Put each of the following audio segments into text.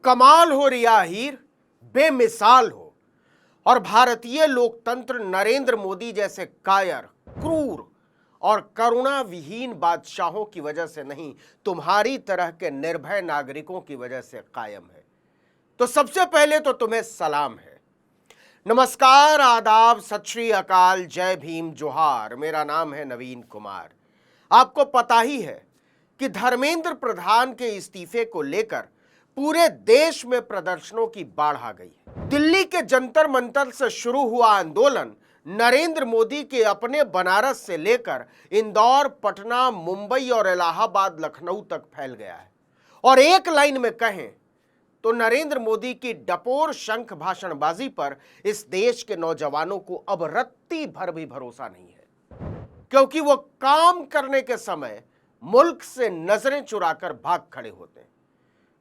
कमाल हो रिया हीर, बेमिसाल हो। और भारतीय लोकतंत्र नरेंद्र मोदी जैसे कायर, क्रूर और करुणा विहीन बादशाहों की वजह से नहीं, तुम्हारी तरह के निर्भय नागरिकों की वजह से कायम है। तो सबसे पहले तो तुम्हें सलाम है, नमस्कार, आदाब, सत श्री अकाल, जय भीम, जोहार। मेरा नाम है नवीन कुमार। आपको पता ही है कि धर्मेंद्र प्रधान के इस्तीफे को लेकर पूरे देश में प्रदर्शनों की बाढ़ आ गई है। दिल्ली के जंतर मंतर से शुरू हुआ आंदोलन नरेंद्र मोदी के अपने बनारस से लेकर इंदौर, पटना, मुंबई और इलाहाबाद, लखनऊ तक फैल गया है। और एक लाइन में कहें तो नरेंद्र मोदी की डपोर शंख भाषणबाजी पर इस देश के नौजवानों को अब रत्ती भर भी भरोसा नहीं है, क्योंकि वो काम करने के समय मुल्क से नजरें चुराकर भाग खड़े होते हैं।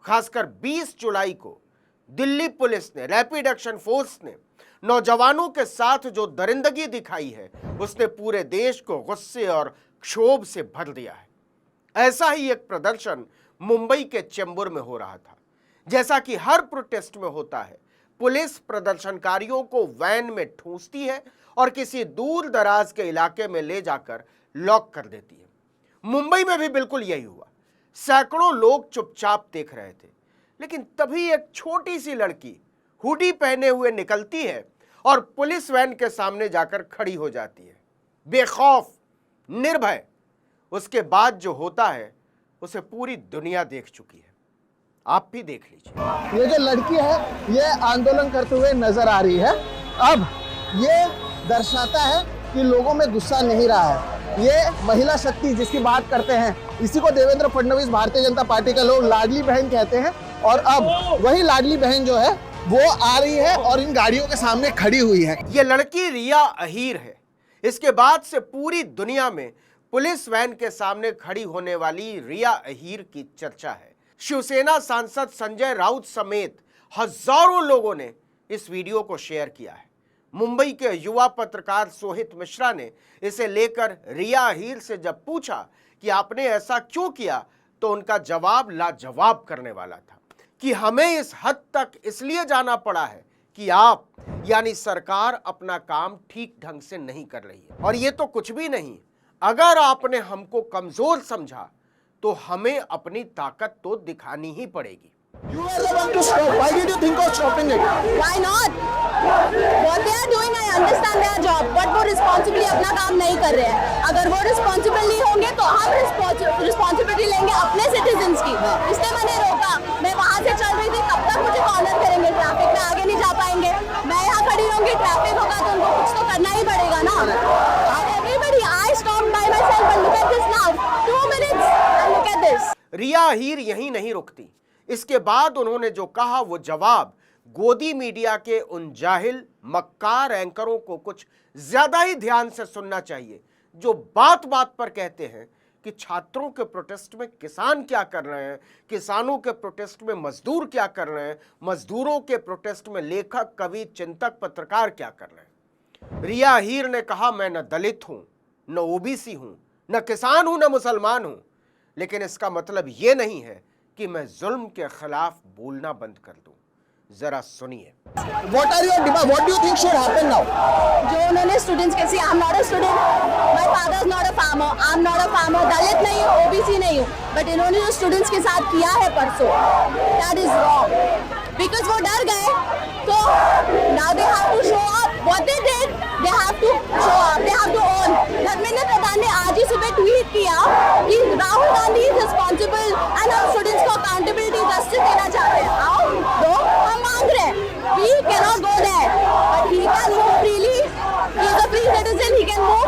खासकर 20 जुलाई को दिल्ली पुलिस ने, रैपिड एक्शन फोर्स ने नौजवानों के साथ जो दरिंदगी दिखाई है, उसने पूरे देश को गुस्से और क्षोभ से भर दिया है। ऐसा ही एक प्रदर्शन मुंबई के चेंबूर में हो रहा था। जैसा कि हर प्रोटेस्ट में होता है, पुलिस प्रदर्शनकारियों को वैन में ठूंसती है और किसी दूर दराज के इलाके में ले जाकर लॉक कर देती है। मुंबई में भी बिल्कुल यही हुआ। सैकड़ों लोग चुपचाप देख रहे थे, लेकिन तभी एक छोटी सी लड़की हुडी पहने हुए निकलती है और पुलिस वैन के सामने जाकर खड़ी हो जाती है, बेखौफ, निर्भय। उसके बाद जो होता है उसे पूरी दुनिया देख चुकी है। आप भी देख लीजिए। ये जो लड़की है, ये आंदोलन करते हुए नजर आ रही है। अब ये दर्शाता है कि लोगों में गुस्सा नहीं रहा है। ये महिला शक्ति जिसकी बात करते हैं, इसी को देवेंद्र फडणवीस, भारतीय जनता पार्टी के लोग लाडली बहन कहते हैं। और अब वही लाडली बहन जो है वो आ रही है और इन गाड़ियों के सामने खड़ी हुई है। ये लड़की रिया अहीर है। इसके बाद से पूरी दुनिया में पुलिस वैन के सामने खड़ी होने वाली रिया अहीर की चर्चा है। शिवसेना सांसद संजय राउत समेत हजारों लोगों ने इस वीडियो को शेयर किया है। मुंबई के युवा पत्रकार सोहित मिश्रा ने इसे लेकर रिया अहीर से जब पूछा कि आपने ऐसा क्यों किया, तो उनका जवाब लाजवाब करने वाला था कि हमें इस हद तक इसलिए जाना पड़ा है कि आप यानी सरकार अपना काम ठीक ढंग से नहीं कर रही है। और ये तो कुछ भी नहीं, अगर आपने हमको कमजोर समझा तो हमें अपनी ताकत तो दिखानी ही पड़ेगी। You are the one to stop. Why did you think of stopping it? Why not? What they are doing, I understand their job, but वो responsibly अपना काम नहीं कर रहे हैं। अगर वो responsible नहीं होंगे तो हम responsibility लेंगे अपने citizens की। इसलिए मैंने रोका। मैं वहाँ से चल रही थी, कब तक मुझे कॉर्नर करेंगे? ट्रैफिक में आगे नहीं जा पाएंगे। मैं यहाँ खड़ी रहूंगी, ट्रैफिक होगा तो उनको कुछ तो करना ही पड़ेगा ना। And everybody, I stopped by myself, but look at this now. 2 minutes and look at this. रिया अहीर यहीं नहीं रुकती। इसके बाद उन्होंने जो कहा वो जवाब गोदी मीडिया के उन जाहिल मक्कार एंकरों को कुछ ज्यादा ही ध्यान से सुनना चाहिए, जो बात बात पर कहते हैं कि छात्रों के प्रोटेस्ट में किसान क्या कर रहे हैं, किसानों के प्रोटेस्ट में मजदूर क्या कर रहे हैं, मजदूरों के प्रोटेस्ट में लेखक, कवि, चिंतक, पत्रकार क्या कर रहे हैं। रिया अहीर ने कहा, मैं न दलित हूं, न ओबीसी हूं, न किसान हूं, न मुसलमान हूं, लेकिन इसका मतलब यह नहीं है कि मैं जुल्म के खिलाफ बोलना बंद कर दूं। जरा सुनिए। What are your demands? What do you think should happen now? जो उन्होंने स्टूडेंट्स के I'm not a student, my father is not a farmer, I'm not a farmer, दलित नहीं हूँ, ओबीसी नहीं हूँ, बट इन्होंने जो स्टूडेंट्स के साथ किया है परसों, that is wrong, because वो डर गए, तो now they have to show up, what they did, they have to show up, they have to own। Dharmendra Pradhan ने आज ही सुबह ट्वीट किया कि Rahul Gandhi is responsible and हम स्टूडेंट्स को accountability, justice देना चाहते हैं। आओ, दो, हम मांग रहे हैं। We cannot go there, but he can move freely. He is a free citizen, he can move.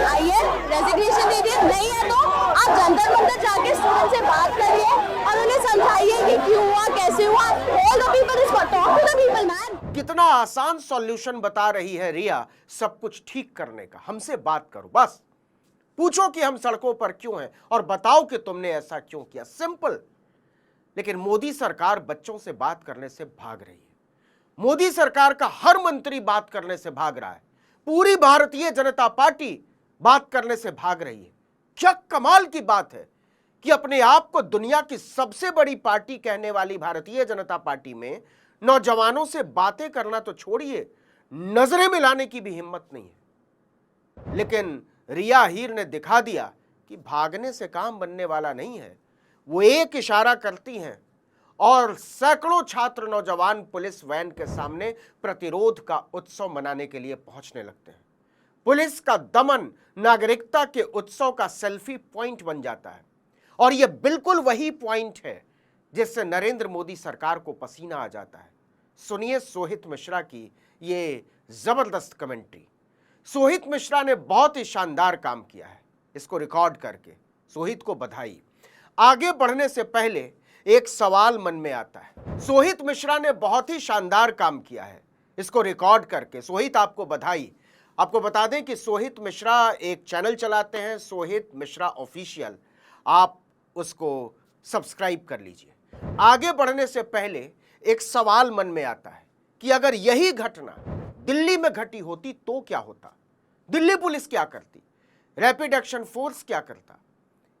आइए, resignation दीजिए, नहीं है तो आप जंतर मंतर जाके स्टूडेंट से बात करिए और उन्हें समझाइए कि क्यों हुआ, कैसे हुआ। All the people is for talk to the people, man. कितना आसान सॉल्यूशन बता रही है रिया सब कुछ ठीक करने का। हमसे बात करो, बस पूछो कि हम सड़कों पर क्यों हैं और बताओ कि तुमने ऐसा क्यों किया। सिंपल। लेकिन मोदी सरकार बच्चों से बात करने से भाग रही है। मोदी सरकार का हर मंत्री बात करने से भाग रहा है। पूरी भारतीय जनता पार्टी बात करने से भाग रही है। क्या कमाल की बात है कि अपने आप को दुनिया की सबसे बड़ी पार्टी कहने वाली भारतीय जनता पार्टी में नौजवानों से बातें करना तो छोड़िए, नजरें मिलाने की भी हिम्मत नहीं है। लेकिन रिया हीर ने दिखा दिया कि भागने से काम बनने वाला नहीं है। वो एक इशारा करती हैं और सैकड़ों छात्र नौजवान पुलिस वैन के सामने प्रतिरोध का उत्सव मनाने के लिए पहुंचने लगते हैं। पुलिस का दमन नागरिकता के उत्सव का सेल्फी पॉइंट बन जाता है और यह बिल्कुल वही पॉइंट है जिससे नरेंद्र मोदी सरकार को पसीना आ जाता है। सुनिए सोहित मिश्रा की ये जबरदस्त कमेंट्री। सोहित मिश्रा ने बहुत ही शानदार काम किया है, इसको रिकॉर्ड करके सोहित को बधाई। आगे बढ़ने से पहले एक सवाल मन में आता है। सोहित मिश्रा ने बहुत ही शानदार काम किया है, इसको रिकॉर्ड करके सोहित आपको बधाई। आपको बता दें कि सोहित मिश्रा एक चैनल चलाते हैं, सोहित मिश्रा ऑफिशियल, आप उसको सब्सक्राइब कर लीजिए। आगे बढ़ने से पहले एक सवाल मन में आता है कि अगर यही घटना दिल्ली में घटी होती तो क्या होता? दिल्ली पुलिस क्या करती? रैपिड एक्शन फोर्स क्या करता?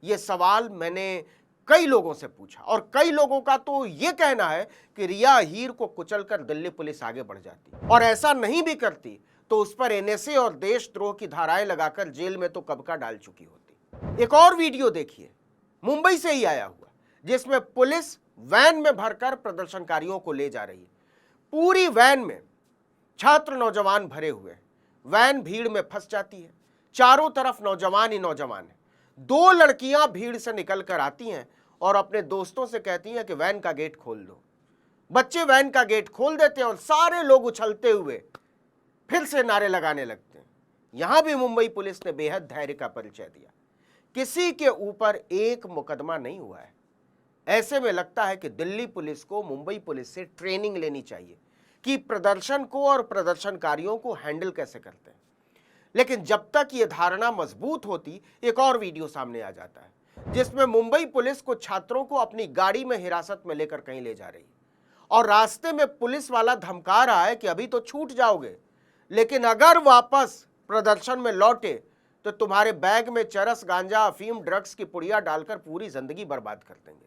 यह सवाल मैंने कई लोगों से पूछा और कई लोगों का तो यह कहना है कि रिया हीर को कुचलकर दिल्ली पुलिस आगे बढ़ जाती, और ऐसा नहीं भी करती तो उस पर एनएसए और देशद्रोह की धाराएं लगाकर जेल में तो कब का डाल चुकी होती। एक और वीडियो देखिए, मुंबई से ही आया हुआ, जिसमें पुलिस वैन में भरकर प्रदर्शनकारियों को ले जा रही है। पूरी वैन में छात्र नौजवान भरे हुए, वैन भीड़ में फंस जाती है, चारों तरफ नौजवान ही नौजवान है। दो लड़कियां भीड़ से निकल कर आती हैं और अपने दोस्तों से कहती हैं कि वैन का गेट खोल दो। बच्चे वैन का गेट खोल देते हैं और सारे लोग उछलते हुए फिर से नारे लगाने लगते हैं। यहां भी मुंबई पुलिस ने बेहद धैर्य का परिचय दिया। किसी के ऊपर एक मुकदमा नहीं हुआ है। ऐसे में लगता है कि दिल्ली पुलिस को मुंबई पुलिस से ट्रेनिंग लेनी चाहिए कि प्रदर्शन को और प्रदर्शनकारियों को हैंडल कैसे करते हैं। लेकिन जब तक ये धारणा मजबूत होती, एक और वीडियो सामने आ जाता है जिसमें मुंबई पुलिस को छात्रों को अपनी गाड़ी में हिरासत में लेकर कहीं ले जा रही है और रास्ते में पुलिस वाला धमका रहा है कि अभी तो छूट जाओगे, लेकिन अगर वापस प्रदर्शन में लौटे तो तुम्हारे बैग में चरस, गांजा, अफीम, ड्रग्स की पुड़िया डालकर पूरी जिंदगी बर्बाद कर देंगे।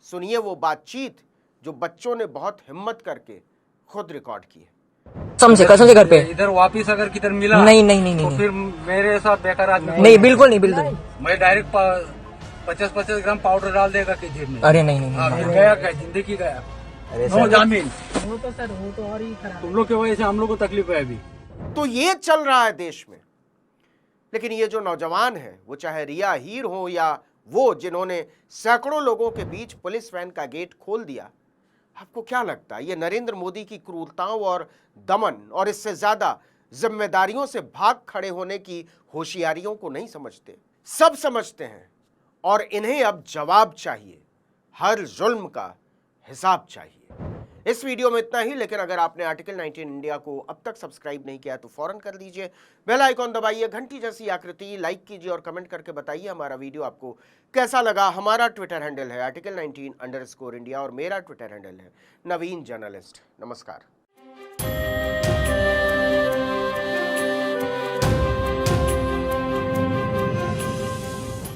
सुनिए वो बातचीत जो बच्चों ने बहुत हिम्मत करके खुद रिकॉर्ड की है। समझे कसम से घर पे इधर वापिस अगर किधर मिला नहीं नहीं नहीं तो नहीं फिर मेरे साथ बेकार आदमी नहीं बिल्कुल नहीं बिल्कुल। मैं डायरेक्ट 50-50 ग्राम पाउडर डाल देगा कि जेब में। अरे नहीं नहीं हाँ, नहीं फिर गया क्या, जिंदगी गया। नो जामीन। वो तो सर वो तो और ही खराब। तुम लोग की वजह से हम लोग को तकलीफ है अभी। तो ये चल रहा है देश में। लेकिन ये जो नौजवान है, वो चाहे रिया हीर हो या वो जिन्होंने सैकड़ों लोगों के बीच पुलिस वैन का गेट खोल दिया, आपको क्या लगता है ये नरेंद्र मोदी की क्रूरताओं और दमन और इससे ज्यादा जिम्मेदारियों से भाग खड़े होने की होशियारियों को नहीं समझते? सब समझते हैं और इन्हें अब जवाब चाहिए, हर जुल्म का हिसाब चाहिए। इस वीडियो में इतना ही, लेकिन अगर आपने आर्टिकल 19 इंडिया को अब तक सब्सक्राइब नहीं किया तो फौरन कर दीजिए। बेल आइकॉन दबाइए, घंटी जैसी आकृति, लाइक कीजिए और कमेंट करके बताइए हमारा वीडियो आपको कैसा लगा। हमारा ट्विटर हैंडल है article19_India और मेरा ट्विटर हैंडल है नवीन जर्नलिस्ट। नमस्कार।